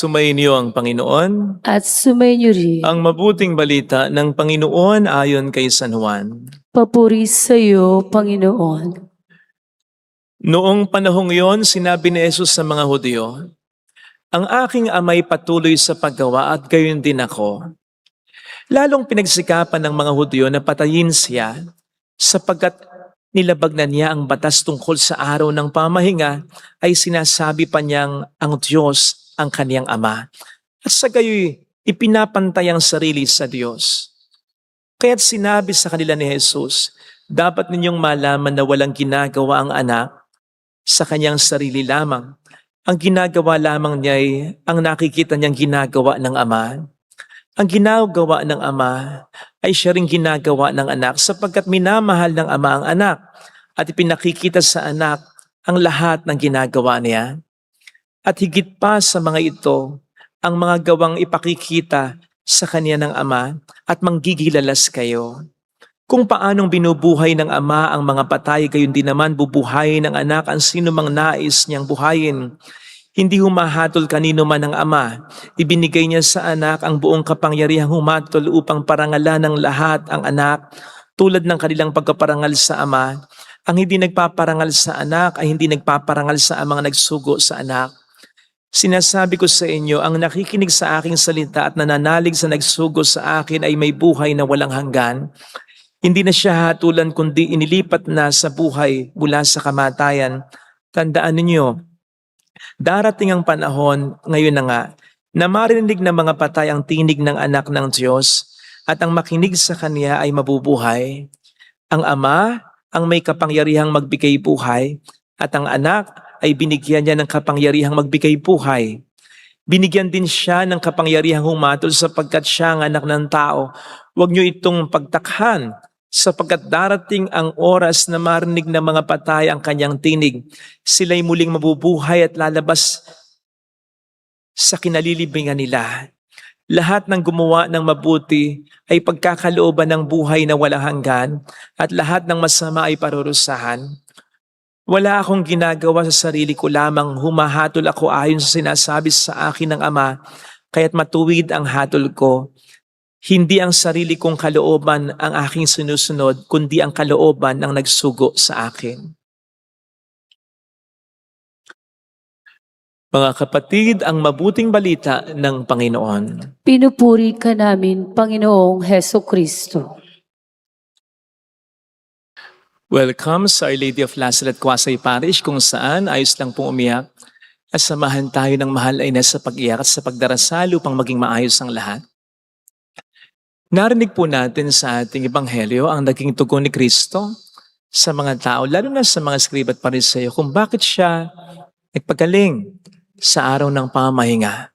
Sumainyo ang Panginoon. At sumainyo rin. Ang mabuting balita ng Panginoon ayon kay San Juan. Papuri sa iyo, Panginoon. Noong panahong iyon, sinabi ni Jesus sa mga Hudyo, "Ang aking ama'y patuloy sa paggawa at gayon din ako." Lalong pinagsikapan ng mga Hudyo na patayin siya sapagkat nilabag na niya ang batas tungkol sa araw ng pamahinga ay sinasabi pa niyang ang Diyos ang kaniyang ama. At sa gayoy, ipinapantay ang sarili sa Diyos. Kaya't sinabi sa kanila ni Jesus, dapat ninyong malaman na walang ginagawa ang anak sa kanyang sarili lamang. Ang ginagawa lamang niya ay ang nakikita niyang ginagawa ng ama. Ang ginagawa ng ama ay siya ring ginagawa ng anak sapagkat minamahal ng ama ang anak at ipinakikita sa anak ang lahat ng ginagawa niya. At higit pa sa mga ito, ang mga gawang ipakikita sa kanya ng ama at manggigilalas kayo. Kung paanong binubuhay ng ama ang mga patay, gayon din naman bubuhayin ng anak ang sino mang nais niyang buhayin. Hindi humahatol kanino man ng ama. Ibinigay niya sa anak ang buong kapangyarihang humatol upang parangalan ng lahat ang anak tulad ng kanilang pagkaparangal sa ama. Ang hindi nagpaparangal sa anak ay hindi nagpaparangal sa amang nagsugo sa anak. Sinasabi ko sa inyo, ang nakikinig sa aking salita at nananalig sa nagsugo sa akin ay may buhay na walang hanggan. Hindi na siya hatulan kundi inilipat na sa buhay mula sa kamatayan. Tandaan ninyo, darating ang panahon, ngayon na nga, na marinig ng mga patay ang tinig ng anak ng Diyos at ang makinig sa Kanya ay mabubuhay. Ang Ama ang may kapangyarihang magbigay buhay at ang anak ay binigyan niya ng kapangyarihang magbigay buhay. Binigyan din siya ng kapangyarihang humatol sapagkat siya ang anak ng tao. Huwag niyo itong pagtakhan sapagkat darating ang oras na marinig ng mga patay ang kanyang tinig. Sila'y muling mabubuhay at lalabas sa kinalilibingan nila. Lahat ng gumawa ng mabuti ay pagkakalooban ng buhay na walang hanggan at lahat ng masama ay parurusahan. Wala akong ginagawa sa sarili ko lamang, humahatol ako ayon sa sinasabi sa akin ng Ama, kaya't matuwid ang hatol ko. Hindi ang sarili kong kalooban ang aking sinusunod, kundi ang kalooban ng nagsugo sa akin. Mga kapatid, ang mabuting balita ng Panginoon. Pinupuri ka namin, Panginoong Heso Kristo. Welcome sa Our Lady of Lazaret Quasay Parish kung saan ayos lang pong umiyak at samahan tayo ng mahal ay nasa pag-iyak at sa pagdarasal upang maging maayos ang lahat. Narinig po natin sa ating Ebanghelyo ang naging tugon ni Kristo sa mga tao, lalo na sa mga Skriba at Pariseo, kung bakit siya nagpagaling sa araw ng pamahinga.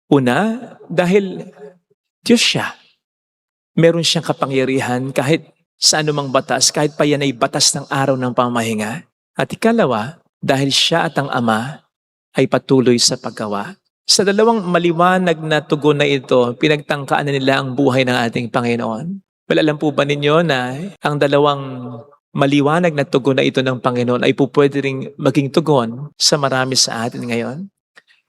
Una, dahil Diyos siya. Meron siyang kapangyarihan kahit sa anumang batas, kahit pa yan ay batas ng araw ng pamahinga. At ikalawa, dahil siya at ang Ama ay patuloy sa paggawa. Sa dalawang maliwanag na tugon na ito, pinagtangkaan na nila ang buhay ng ating Panginoon. Well, alam po ba ninyo na ang dalawang maliwanag na tugon na ito ng Panginoon ay po pwede ring maging tugon sa marami sa atin ngayon?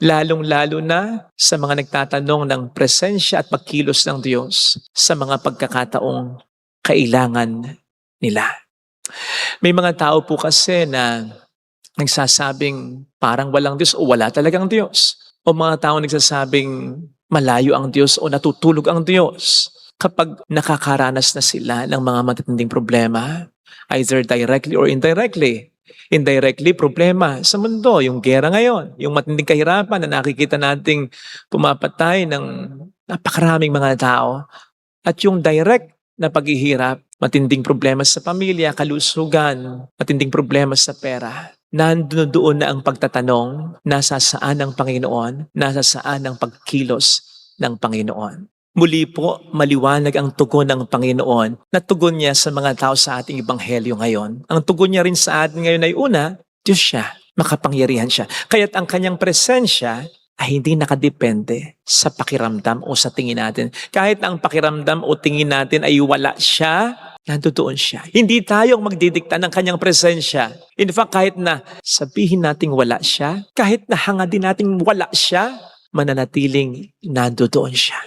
Lalong-lalo na sa mga nagtatanong ng presensya at pagkilos ng Diyos sa mga pagkakataong kailangan nila. May mga tao po kasi na nagsasabing parang walang Diyos o wala talagang Diyos. O mga tao nagsasabing malayo ang Diyos o natutulog ang Diyos kapag nakakaranas na sila ng mga matitinding problema, either directly or indirectly. Indirectly, problema sa mundo, yung gera ngayon, yung matinding kahirapan na nakikita nating pumapatay ng napakaraming mga tao. At yung direct na paghihirap, matinding problema sa pamilya, kalusugan, matinding problema sa pera. Nandoon na ang pagtatanong, nasa saan ang Panginoon, nasa saan ang pagkilos ng Panginoon. Muli po, maliwanag ang tugon ng Panginoon na tugon niya sa mga tao sa ating Ebanghelyo ngayon. Ang tugon niya rin sa atin ngayon ay una, Diyos siya, makapangyarihan siya. Kaya't ang kanyang presensya ay hindi nakadepende sa pakiramdam o sa tingin natin. Kahit na ang pakiramdam o tingin natin ay wala siya, nandoon siya. Hindi tayo ang magdidikta ng kanyang presensya. In fact, kahit na sabihin nating wala siya, kahit na hanga din nating wala siya, mananatiling nandoon siya.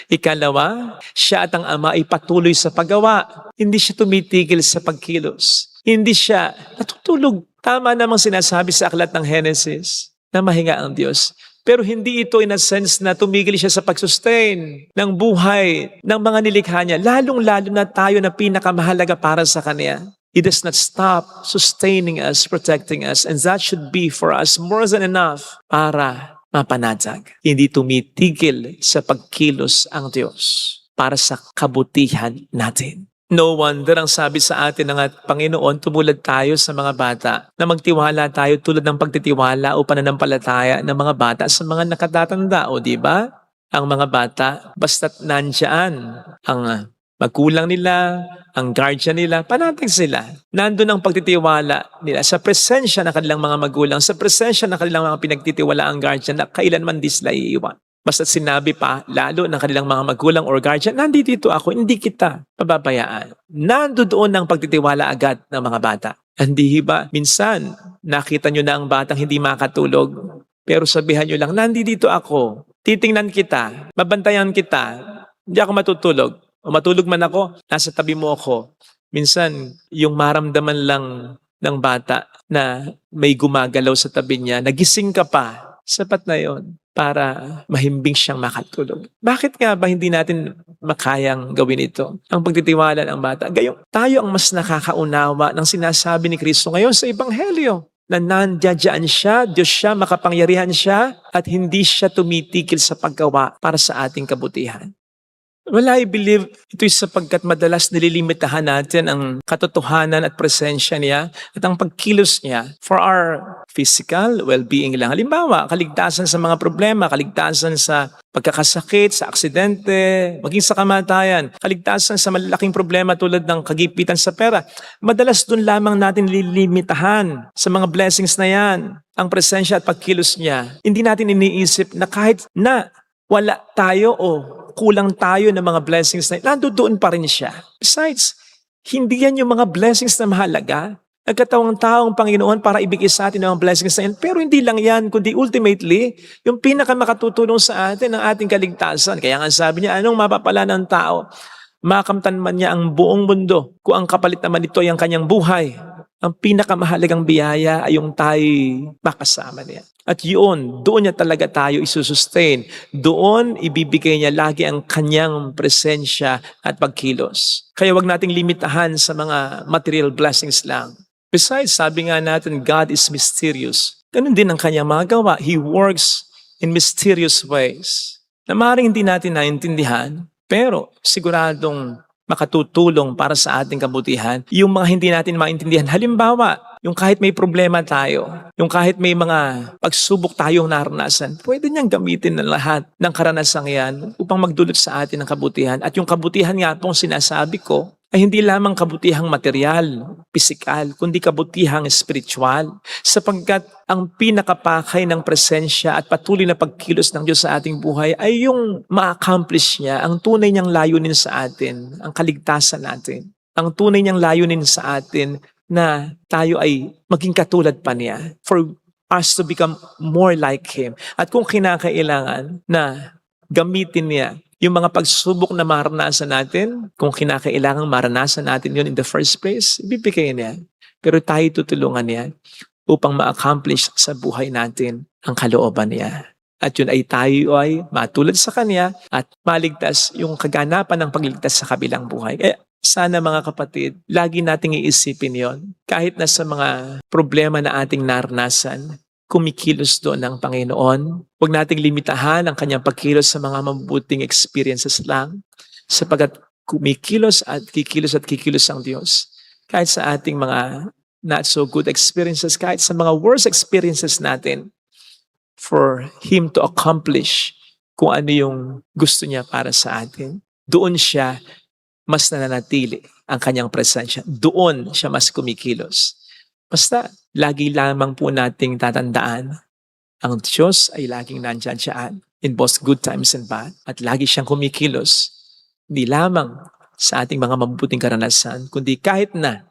Ikalawa, siya at ang Ama ay patuloy sa paggawa. Hindi siya tumitigil sa pagkilos. Hindi siya natutulog. Tama namang sinasabi sa aklat ng Genesis na mahinga ang Diyos. Pero hindi ito in a sense na tumigil siya sa pag-sustain ng buhay ng mga nilikha niya. Lalong-lalo na tayo na pinakamahalaga para sa Kanya. He does not stop sustaining us, protecting us. And that should be for us more than enough para mapanatag. Hindi tumitigil sa pagkilos ang Diyos para sa kabutihan natin. No wonder ang sabi sa atin ng Panginoon, tumulad tayo sa mga bata na magtiwala tayo tulad ng pagtitiwala o pananampalataya ng mga bata sa mga nakatatanda. O di ba? Ang mga bata, basta't nandyan ang magulang nila, ang guardian nila, panatag sila. Nandun ang pagtitiwala nila sa presensya ng kanilang mga magulang, sa presensya ng kanilang mga pinagtitiwala ang guardian na kailanman di sila iiwan. Basta sinabi pa, lalo ng kanilang mga magulang or guardian, nandito ako, hindi kita pababayaan. Nandoon ang pagtitiwala agad ng mga bata. Hindi ba? Minsan, nakita nyo na ang batang hindi makatulog, pero sabihan nyo lang, nandito ako, titingnan kita, babantayan kita, hindi ako matutulog. O matulog man ako, nasa tabi mo ako. Minsan, yung maramdaman lang ng bata na may gumagalaw sa tabi niya, nagising ka pa, sapat na yon para mahimbing siyang makatulog. Bakit nga ba hindi natin makayang gawin ito? Ang pagtitiwala ng bata. Gayong tayo ang mas nakakaunawa ng sinasabi ni Kristo ngayon sa Ebanghelyo. Na nandiyan siya, Diyos siya, makapangyarihan siya, at hindi siya tumitigil sa paggawa para sa ating kabutihan. Well, I believe ito'y sapagkat madalas nililimitahan natin ang katotohanan at presensya niya at ang pagkilos niya for our physical well-being lang. Halimbawa, kaligtasan sa mga problema, kaligtasan sa pagkakasakit, sa aksidente, maging sa kamatayan, kaligtasan sa malalaking problema tulad ng kagipitan sa pera. Madalas doon lamang natin lilimitahan sa mga blessings na yan, ang presensya at pagkilos niya. Hindi natin iniisip na kahit na wala tayo o kulang tayo ng mga blessings na nandoon pa rin siya. Besides, hindi yan yung mga blessings na mahalaga. Nagkatawang taong Panginoon para ibigay sa atin ang mga blessings na yan. Pero hindi lang yan, kundi ultimately, yung pinakamakatutulong sa atin ang ating kaligtasan. Kaya nga sabi niya, anong mapapala ng tao? Makamtan man niya ang buong mundo. Kung ang kapalit naman ito ay ang kanyang buhay. Ang pinakamahalagang biyaya ay yung tayo makasama niya. At yun, doon niya talaga tayo isusustain. Doon, ibibigay niya lagi ang kanyang presensya at pagkilos. Kaya wag nating limitahan sa mga material blessings lang. Besides, sabi nga natin, God is mysterious. Ganun din ang kanyang mga gawa. He works in mysterious ways. Na maaaring hindi natin naintindihan, pero siguradong makatutulong para sa ating kabutihan. Yung mga hindi natin maintindihan. Halimbawa, yung kahit may problema tayo, yung kahit may mga pagsubok tayong naranasan, pwede niyang gamitin ng lahat ng karanasang yan upang magdulot sa atin ng kabutihan. At yung kabutihan nga pong sinasabi ko, ay hindi lamang kabutihang material, pisikal, kundi kabutihang spiritual. Sapagkat ang pinakapakay ng presensya at patuloy na pagkilos ng Diyos sa ating buhay ay yung ma-accomplish niya ang tunay niyang layunin sa atin, ang kaligtasan natin. Ang tunay niyang layunin sa atin na tayo ay maging katulad pa niya. For us to become more like Him. At kung kinakailangan na gamitin niya yung mga pagsubok na maranasan natin, kung kinakailangan maranasan natin yun in the first place, ibibigay niya. Pero tayo tutulungan niya upang ma-accomplish sa buhay natin ang kalooban niya. At yun ay tayo ay matulad sa Kanya at maligtas yung kaganapan ng pagligtas sa kabilang buhay. Kaya sana mga kapatid, lagi nating iisipin yon. Kahit na sa mga problema na ating naranasan, kumikilos doon ng Panginoon. Huwag nating limitahan ang kanyang pagkilos sa mga mabuting experiences lang. Sapagat kumikilos at kikilos ang Diyos. Kahit sa ating mga not so good experiences, kahit sa mga worst experiences natin, for Him to accomplish kung ano yung gusto niya para sa atin. Doon siya mas nananatili ang kanyang presensya. Doon siya mas kumikilos. Basta, lagi lamang po nating tatandaan, ang Diyos ay laging nandyan siya in both good times and bad. At lagi siyang kumikilos, hindi lamang sa ating mga mabuting karanasan, kundi kahit na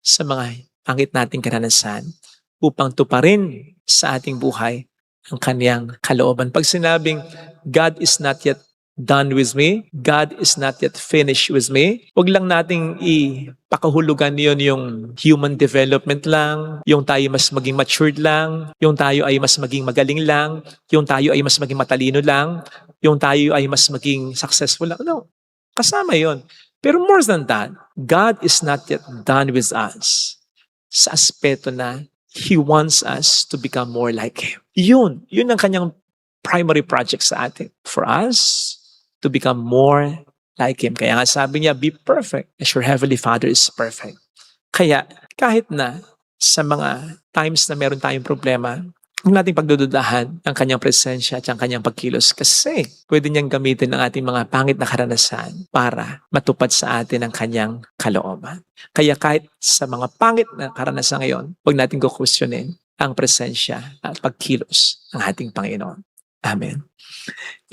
sa mga pangit nating karanasan, upang tuparin sa ating buhay ang kanyang kalooban. Pag sinabing, God is not yet done with me, God is not yet finished with me, huwag lang nating ipakahulugan yon yung human development lang, yung tayo mas maging matured lang, yung tayo ay mas maging magaling lang, yung tayo ay mas maging matalino lang, yung tayo ay mas maging successful lang. No, kasama yon. Pero more than that, God is not yet done with us sa aspeto na He wants us to become more like Him. Yun ang kanyang primary project sa atin. For us to become more like Him. Kaya nga sabi niya, be perfect as your Heavenly Father is perfect. Kaya kahit na sa mga times na meron tayong problema, huwag nating pagdududahan ang kanyang presensya at ang kanyang pagkilos kasi pwede niyang gamitin ang ating mga pangit na karanasan para matupad sa atin ang kanyang kalooban. Kaya kahit sa mga pangit na karanasan ngayon, huwag nating kukwestiyonin ang presensya at pagkilos ng ating Panginoon. Amen.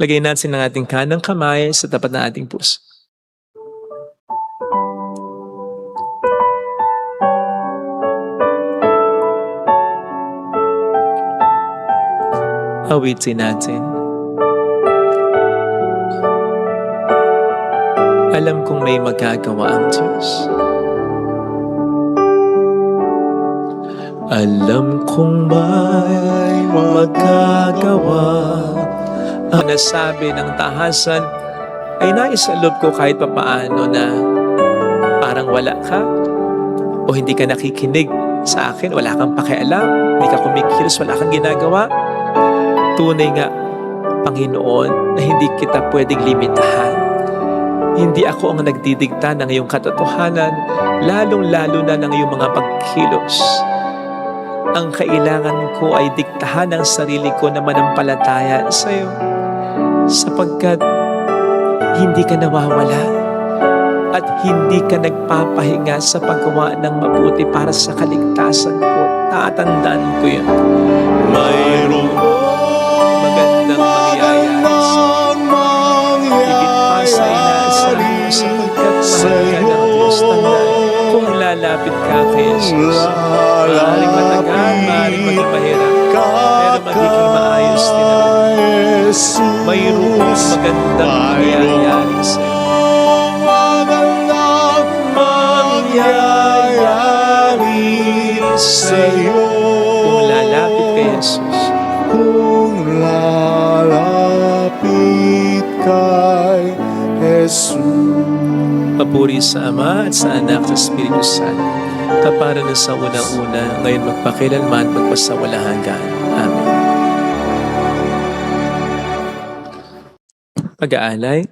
Lagay natin ang ating kanang kamay sa tapat ng ating puso. Awitin natin. Alam kong may magagawa ang Diyos. Alam kong may magagawa. Ang nasabi ng tahasan ay naisaloob ko kahit papaano na parang wala ka o hindi ka nakikinig sa akin, wala kang pakialam, hindi ka kumikilos, wala kang ginagawa. Tunay nga, Panginoon, na hindi kita pwedeng limitahan. Hindi ako ang nagdidikta ng iyong katotohanan, lalong-lalo na ng iyong mga pagkilos. Ang kailangan ko ay diktahan ang sarili ko na manampalataya sa iyo, sapagkat hindi ka nawawala at hindi ka nagpapahinga sa paggawa ng mabuti para sa kaligtasan ko. Tatandaan ko yun. Mayroong magandang mangyayari higit pa sa inaasahan mo, sapagkat mahal ka ng Diyos. Tandaan, kung lalapit ka kay Jesus, maaaring matagal, maaaring maging mahirap, pero magiging maayos din naman. Mayroong magandang mangyayari sa iyo. Mangyayari sa iyo. Kung lalapit kay Jesus. Kung lalapit kay Jesus. Papuri sa Ama at sa Anak at sa Espiritu Santo, kapara na sa unang-una, ngayon magpakilanman, magpasawalang hanggan. Amen. Pag-aalay.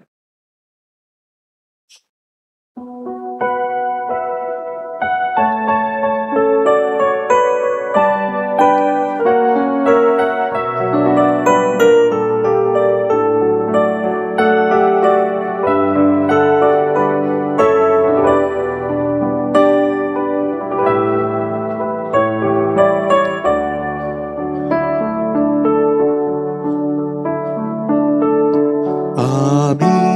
Amin.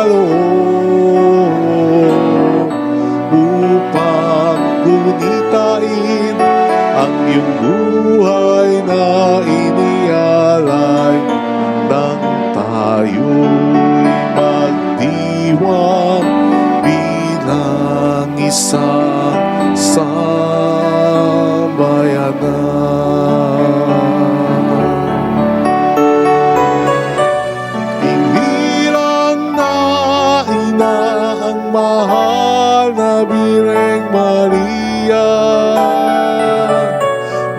kaloob upang gunitain ang iyong buhay na inialay nang tayo'y magdiwang bilang isang sambayanan. Inilang na ina ang mahal na Birheng Maria,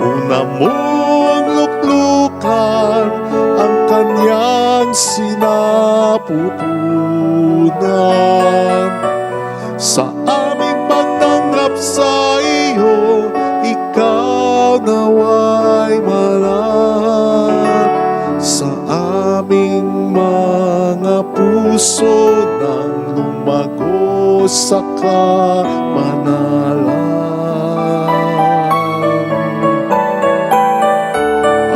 una mong luklukan ang kanyang sinapupunan. Sa aming pagtanggap sa iyo, ikaw nawa'y manahan sa aming mga puso nang lumago sa kamanalan.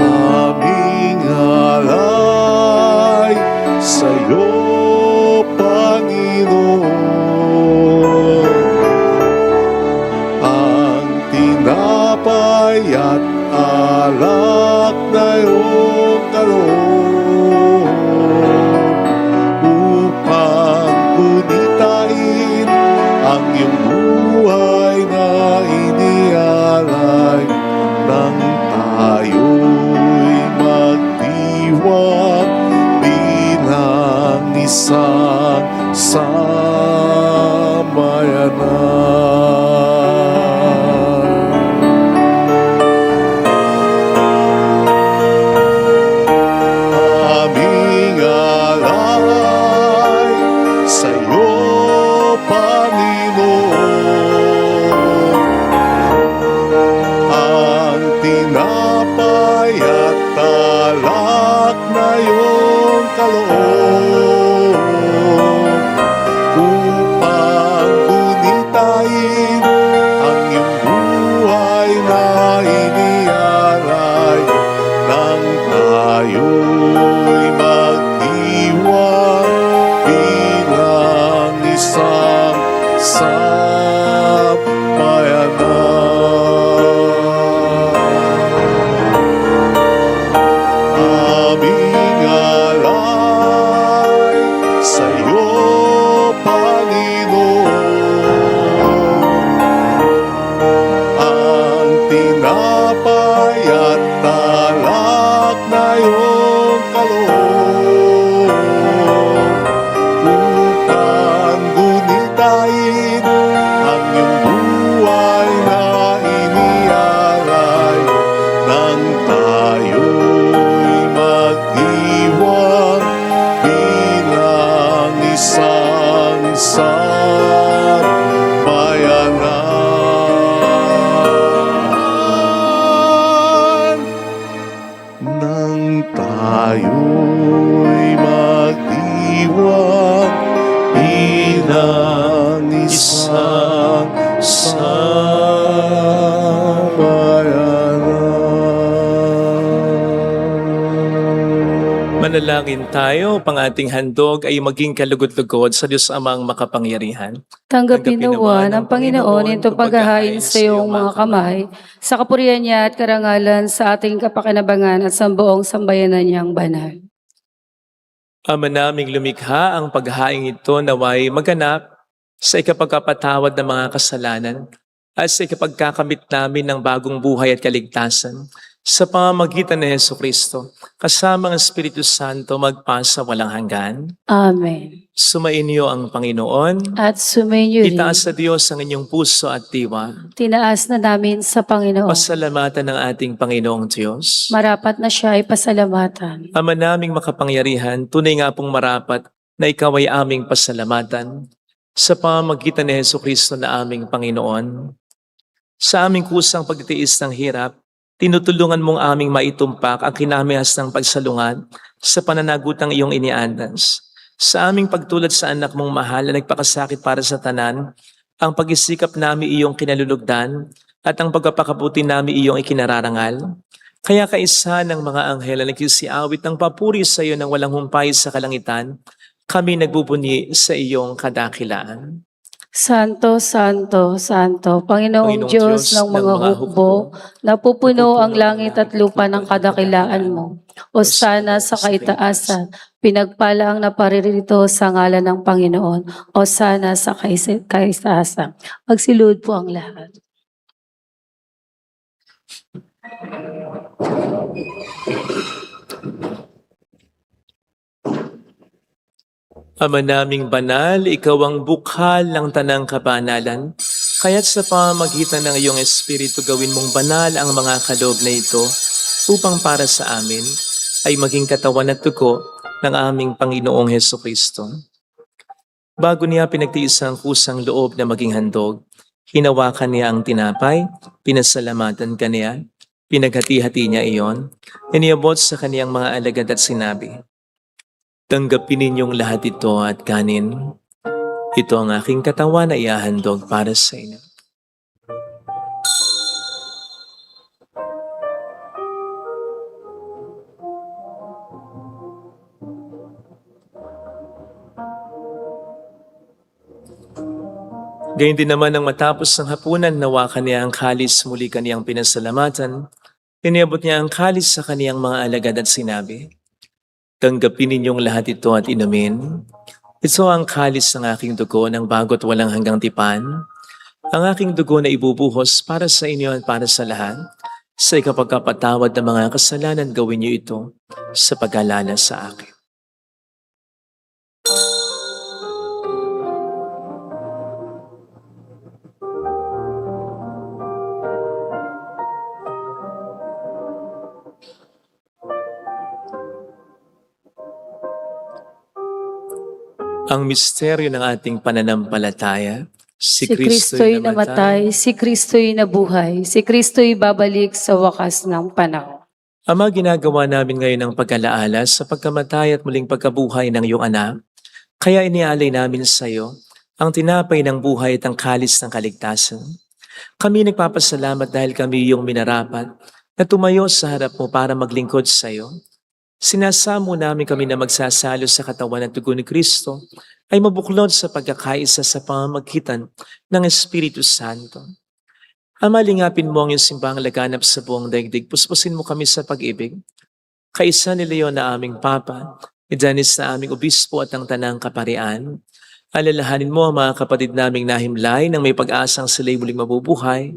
Aming alay sa'yo, Panginoon, ang tinapay at alak na iyong kaloob upang gunitain ang iyong buhay na inialay nang tayo'y magdiwang bilang isang sambayanan. Aming alay sa'yo, Panginoon, ang tinapay at alak na iyong kaloob upang gunitain ang iyong buhay na inialay nang tayo'y magdiwang bilang isang sambayanan. Aming alay sa'yo, Panginoon, ang tinapay at alak na iyong kaloob upang gunitain ang iyong buhay na inialay nang tayo'y magdiwang bilang isang sambayanan. Nang tayo'y magdiwang bilang isang sambayanan. Manalangin tayo, pang ating handog ay maging kalugod-lugod sa Diyos Amang makapangyarihan. Tanggapin nawa ng Panginoon itong paghahain sa iyong mga kamay, sa kapurihan niya at karangalan sa ating kapakinabangan at sa buong sambayanan niyang banal. Ama naming lumikha, ang paghahain ito naway maganap sa ikapagkapatawad ng mga kasalanan at sa ikapagkakamit namin ng bagong buhay at kaligtasan sa pamamagitan ni Jesucristo, kasama ang Espiritu Santo magpasa walang hanggan. Amen. Sumainyo ang Panginoon. At sumainyo rin, Itaas sa Diyos ang inyong puso at diwa. tinaas na namin sa Panginoon. Pasalamatan ng ating Panginoong Diyos. Marapat na siya ay pasalamatan. Ama naming makapangyarihan, tunay nga pong marapat na ikaw ay aming pasalamatan sa pamamagitan ni Jesucristo na aming Panginoon. Sa aming kusang pagtitiis ng hirap, tinutulungan mong aming maitumpak ang kinamihas ng pagsalungat sa pananagutang iyong iniandas. Sa aming pagtulad sa anak mong mahal na nagpakasakit para sa tanan, ang pag-isikap namin iyong kinalulugdan at ang pagpapakabuti namin iyong ikinararangal. Kaya kaisa ng mga anghel na nagkisiawit ng papuri sa iyo ng walang humpay sa kalangitan, kami nagbubunyi sa iyong kadakilaan. Santo, Santo, Santo, Panginoong Panginoong Diyos Diyos ng mga hukbo, napupuno ang langit at lupa ng kadakilaan mo. O sana sa kaitaasan, pinagpala ang naparirito sa ngalan ng Panginoon. O sana sa kaitaasan. Magsilud po ang lahat. Ama naming banal, ikaw ang bukhal ng tanang kabanalan. Kaya't sa pamamagitan ng iyong Espiritu gawin mong banal ang mga kaloob na ito upang para sa amin ay maging katawan at dugo ng aming Panginoong Hesukristo. Bago niya pinagtiis ang kusang loob na maging handog, hinawakan niya ang tinapay, pinasalamatan kaniya, pinaghati-hati niya iyon, iniabot sa kaniyang mga alagad at sinabi, "Tanggapin ninyong lahat ito at kanin. Ito ang aking katawan na iahandog para sa inyo." Gayun din naman nang matapos ng hapunan, nawakan niya ang kalis, muli kaniyang pinasalamatan. Iniabot niya ang kalis sa kaniyang mga alagad at sinabi, "Tanggapin ninyong lahat ito at inumin. Ito ang kalis ng aking dugo ng bago't walang hanggang tipan. Ang aking dugo na ibubuhos para sa inyo at para sa lahat. Sa ikapagkapatawad ng mga kasalanan, gawin niyo ito sa pag-alala sa akin." Ang misteryo ng ating pananampalataya, si Si Kristo'y namatay, si Kristo'y nabuhay, si Kristo'y babalik sa wakas ng panahon. Ama, ginagawa namin ngayon ang pag-alaala sa pagkamatay at muling pagkabuhay ng iyong anak. Kaya inialay namin sa iyo ang tinapay ng buhay at ang kalis ng kaligtasan. Kami nagpapasalamat dahil kami iyong minarapat na tumayo sa harap mo para maglingkod sa iyo. Sinasamo namin kami na magsasalo sa katawan at dugo ni Kristo ay mabuklod sa pagkakaisa sa pamamagitan ng Espiritu Santo. Ama, lingapin mo ang iyong simbahang laganap sa buong daigdig. Puspusin mo kami sa pag-ibig. Kaisa ni Leon na aming Papa, ni Dennis na aming Obispo at ang Tanang Kaparian. Alalahanin mo ang mga kapatid naming nahimlay nang may pag-asang sila'y muling mabubuhay.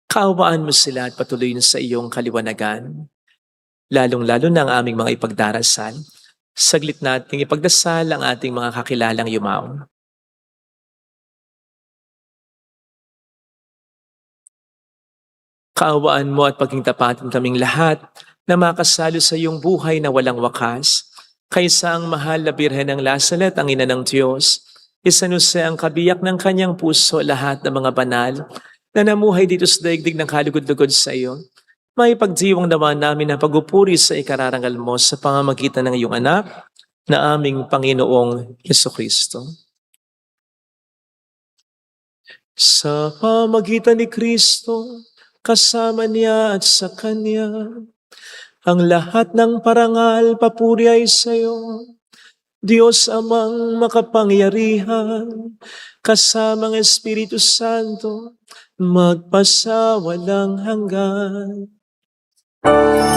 Kaawaan mo sila at patuloyin sa iyong kaliwanagan. Lalong-lalo na ang aming mga ipagdarasal. Saglit nating ipagdasal ang ating mga kakilalang yumaon. Kaawaan mo at pagkingtapatin kaming lahat na makasalo sa iyong buhay na walang wakas. Kaysa ang mahal na Birhen ng Lasalet, ang ina ng Diyos, isanuse ang kabiyak ng kanyang puso lahat ng mga banal na namuhay dito sa daigdig ng kalugod-lugod sa iyo. May pagdiwang naman namin na pagupuri sa ikararangal mo sa pamamagitan ng iyong anak na aming Panginoong Hesukristo. Sa pamamagitan ni Kristo, kasama niya at sa Kanya, ang lahat ng parangal papuri ay sa iyo, Diyos Amang makapangyarihan, kasamang Espiritu Santo, magpasawalang hanggan. Amen.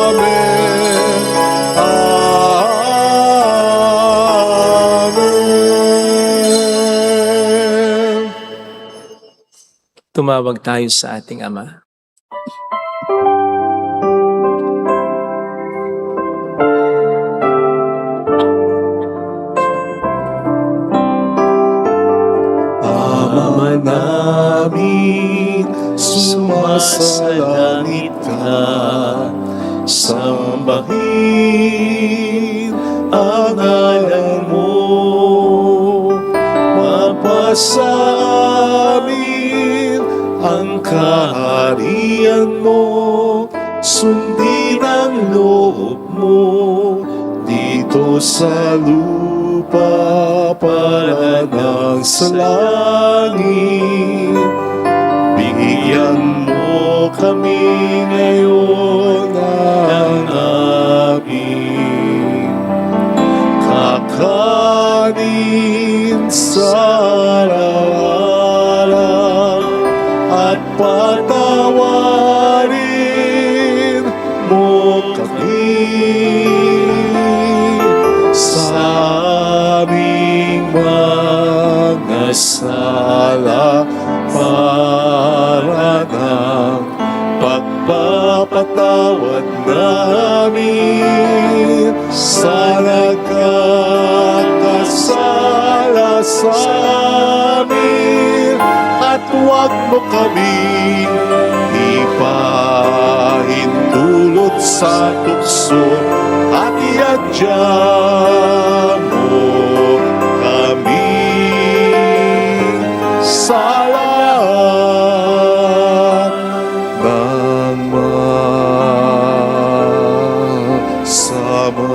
Amen. Tumawag tayo sa ating Ama. Ama namin, sumasalangit ka, sambahin ang ngalan mo, mapasa amin ang kaharian mo, sundin ang loob mo dito sa lupa. paranang sa langit. Bigyan mo kami ngayon ng aming kakanin sa araw-araw, at patawarin mo kami sa aming mga sala, para ng pagpapatawad namin sa nagkakasala sa amin, at huwag mo kaming ipahintulot sa tukso, at iadya mo kami sa lahat ng masama.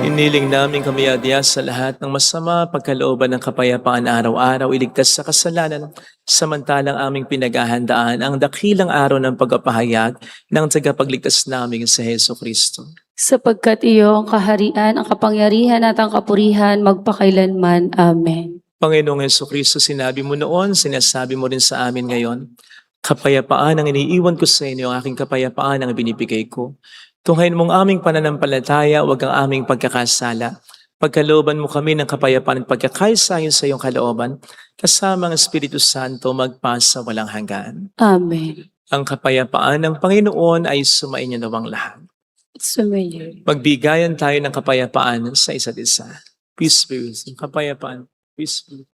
Iniling namin kami adya sa lahat ng masama, pagkalooban ng kapayapaan araw-araw, iligtas sa kasalanan, samantalang aming pinaghahandaan ang dakilang araw ng pagpapahayag ng tagapagligtas namin sa Heso Kristo. Sapagkat iyo ang kaharian, ang kapangyarihan at ang kapurihan magpakailanman. Amen. Panginoong Heso Kristo, sinabi mo noon, sinasabi mo rin sa amin ngayon, kapayapaan ang iniiwan ko sa inyo, ang aking kapayapaan ang binibigay ko. Tunghayin mong aming pananampalataya, huwag ang aming pagkakasala. Pagkalooban mo kami ng kapayapaan at pagkakaisayon sa iyong kalooban, kasama ang Espiritu Santo magpasa walang hanggan. Amen. Ang kapayapaan ng Panginoon ay sumainyo nawang lahat. Sumayo. Magbigayan tayo ng kapayapaan sa isa't isa. Peace be with you. Kapayapaan. Peace be with you.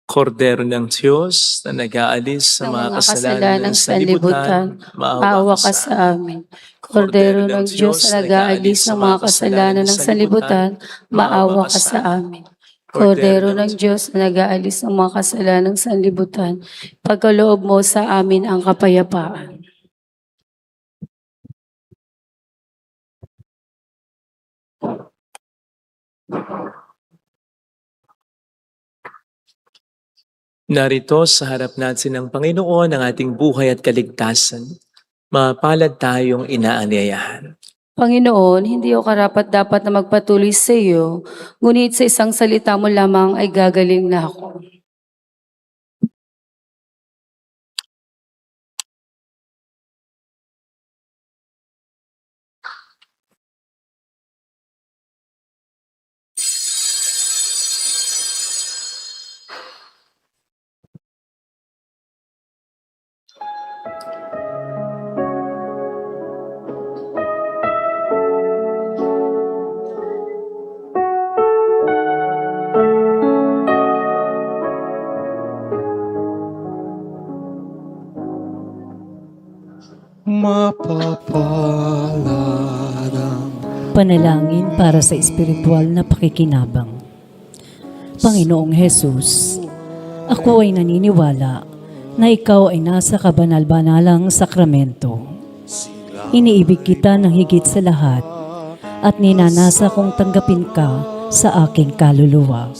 Kordero ng Diyos na nag-aalis sa mga kasalanan ng sanlibutan, maawa ka sa amin. Kordero ng Diyos na nag-aalis ng mga kasalanan ng sanlibutan, maawa ka sa amin. Kordero ng Diyos na nag-aalis ng mga kasalanan ng sanlibutan, pagkaloob mo sa amin ang kapayapaan. Narito sa harap natin ng Panginoon ang ating buhay at kaligtasan. Mapalad tayong inaanyayahan. Panginoon, hindi ako karapat-dapat na magpatuloy sa iyo, ngunit sa isang salita mo lamang ay gagaling na ako. Mapapalad ang Panalangin para sa espiritual na pakikinabang. Panginoong Hesus, ako ay naniniwala na ikaw ay nasa kabanal-banalang sakramento. Iniibig kita ng higit sa lahat at ninanasa kong tanggapin ka sa aking kaluluwa.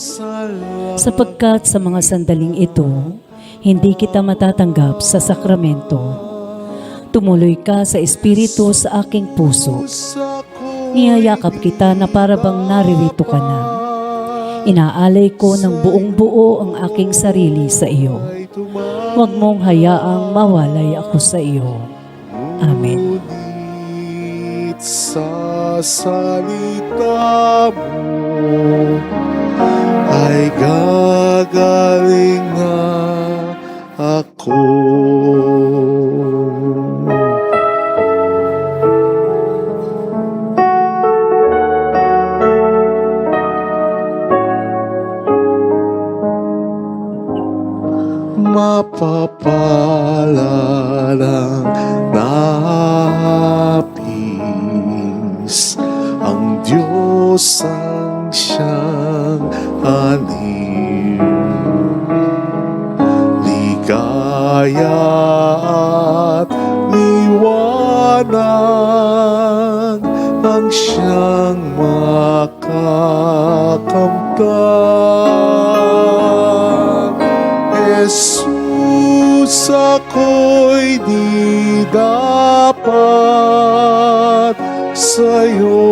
Sapagkat sa mga sandaling ito, hindi kita matatanggap sa sakramento. Tumuloy ka sa espiritu sa aking puso. Niyayakap kita na para bang naririto ka na. Inaalay ko ng buong buo ang aking sarili sa iyo. Huwag mong hayaang mawalay ako sa iyo. Amen. ngunit sa salita mo ay gagaling na ako. Mapapalad ang napis, ang Diyos ang siyang aliw. Ligaya at liwanag ang siyang Jesus, ako'y di dapat sa'yo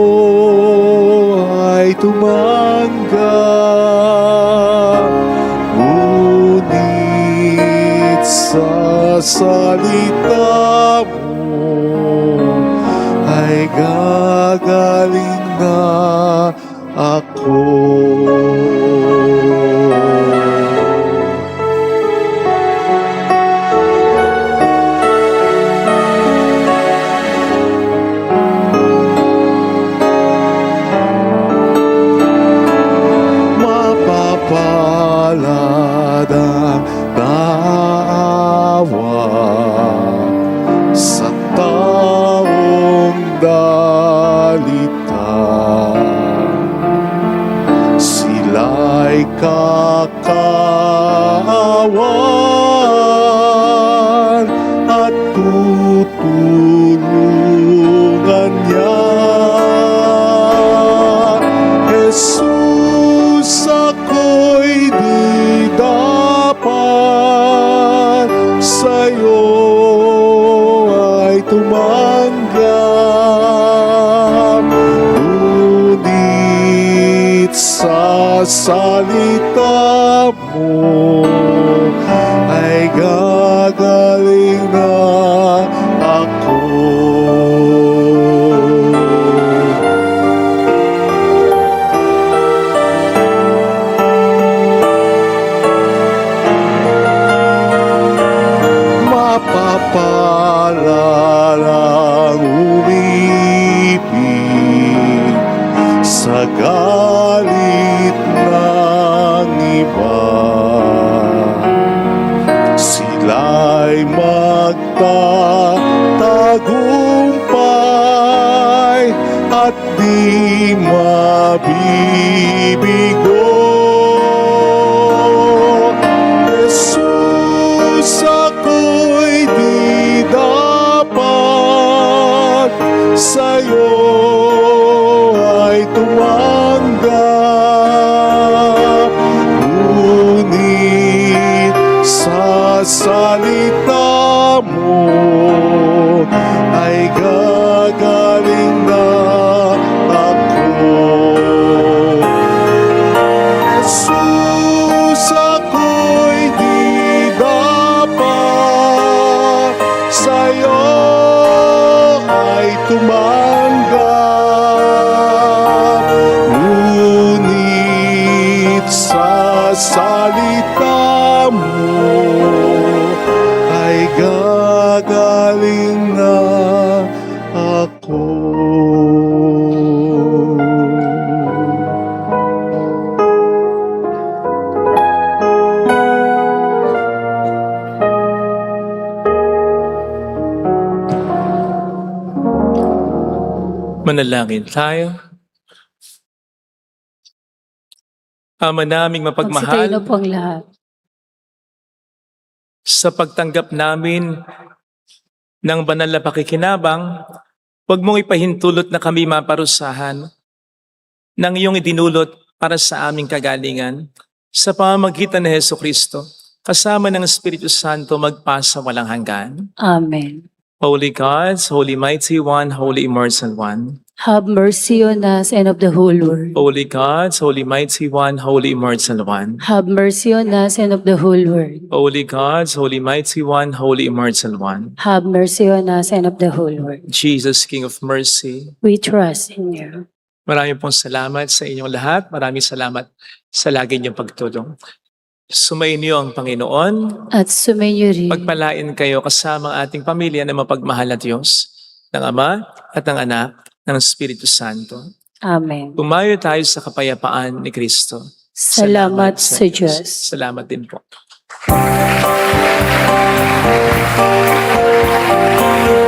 ay tumanggap. Ngunit sa salita mo ay gagaling na ako. Mapapalad ang naawa sa taong dalita. Sila'y kakaawan at tutulungan niya. Jesus, ako'y di dapat sa'yo ay tumanggap. Ngunit sa salita mo ay gagaling na ako. Mapapalad ang umibig sa galit ng iba. Sila'y magtatagumpay at di mabibigo. Jesus, ako'y di dapat sa'yo ay tumanggap. Ngunit sa salita mo ay gagaling na ako. Jesus, ako'y di dapat sa'yo ay tumanggap. Ngunit sa salita mo ay gagaling na ako. Manalangin tayo. Ama naming Magsitayo na mapagmahal, po ang lahat. sa pagtanggap namin ng banal na pakikinabang, huwag mong ipahintulot na kami maparusahan ng iyong idinulot para sa aming kagalingan sa pamamagitan ni Hesukristo, kasama ng Espiritu Santo magpasa walang hanggan. Amen. Holy God, Holy Mighty One, Holy Immortal One. Have mercy on us and of the whole world. Holy God, Holy Mighty One, Holy Immortal One. Have mercy on us and of the whole world. Holy God, Holy Mighty One, Holy Immortal One. Have mercy on us and of the whole world. Jesus, King of Mercy, We trust in you. maraming pong salamat sa inyong lahat. Maraming salamat sa lagi niyong pagtulong. Sumainyo ang Panginoon. At sumainyo rin Pagpalain kayo kasama ang ating pamilya na mapagmahal na Diyos, ng Ama at ng Anak, ng Espiritu Santo. Amen. Tumayo tayo sa kapayapaan ni Kristo. Salamat sa Diyos. Salamat din po.